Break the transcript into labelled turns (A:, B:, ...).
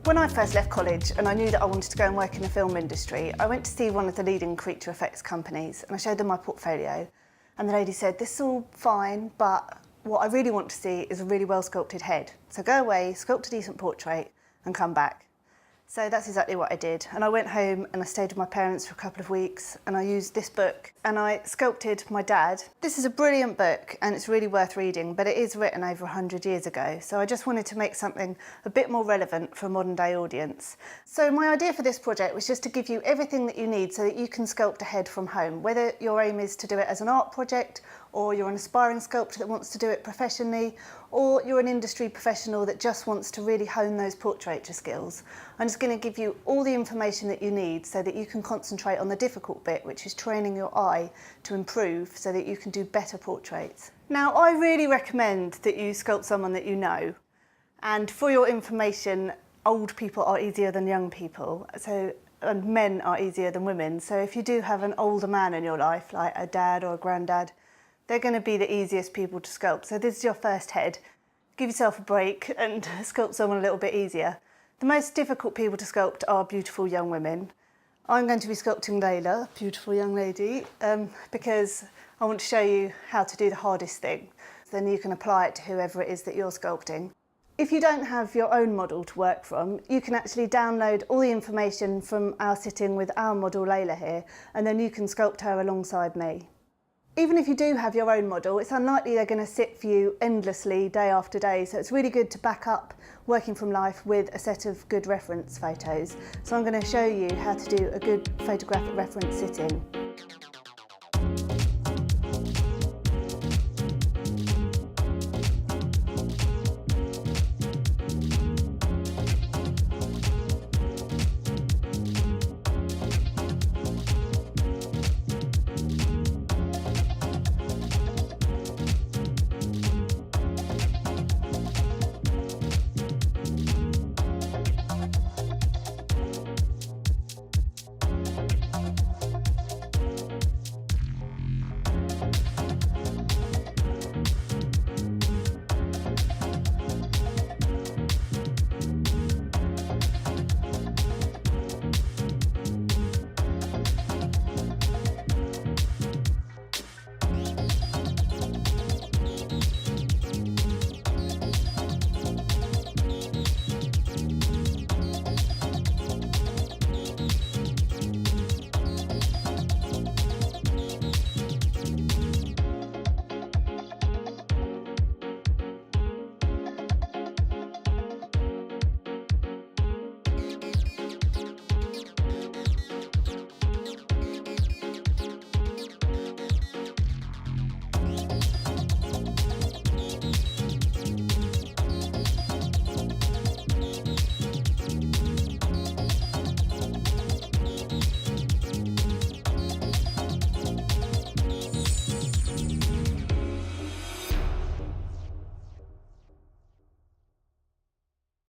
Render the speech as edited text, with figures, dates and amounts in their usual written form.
A: When I first left college and I knew that I wanted to go and work in the film industry, I went to see one of the leading creature effects companies and I showed them my portfolio, and the lady said, "This is all fine, but what I really want to see is a really well sculpted head. So go away, sculpt a decent portrait and come back." So that's exactly what I did. And I went home and I stayed with my parents for a couple of weeks and I used this book and I sculpted my dad. This is a brilliant book and it's really worth reading, but it is written over 100 years ago. So I just wanted to make something a bit more relevant for a modern day audience. So my idea for this project was just to give you everything that you need so that you can sculpt a head from home, whether your aim is to do it as an art project, or you're an aspiring sculptor that wants to do it professionally, or you're an industry professional that just wants to really hone those portraiture skills. I'm just going to give you all the information that you need so that you can concentrate on the difficult bit, which is training your eye to improve so that you can do better portraits. Now, I really recommend that you sculpt someone that you know. And for your information, old people are easier than young people, and men are easier than women. So if you do have an older man in your life, like a dad or a granddad, they're going to be the easiest people to sculpt. So this is your first head. Give yourself a break and sculpt someone a little bit easier. The most difficult people to sculpt are beautiful young women. I'm going to be sculpting Layla, beautiful young lady, because I want to show you how to do the hardest thing. Then you can apply it to whoever it is that you're sculpting. If you don't have your own model to work from, you can actually download all the information from our sitting with our model Layla here, and then you can sculpt her alongside me. Even if you do have your own model, it's unlikely they're going to sit for you endlessly day after day, so it's really good to back up working from life with a set of good reference photos. So I'm going to show you how to do a good photographic reference sit-in.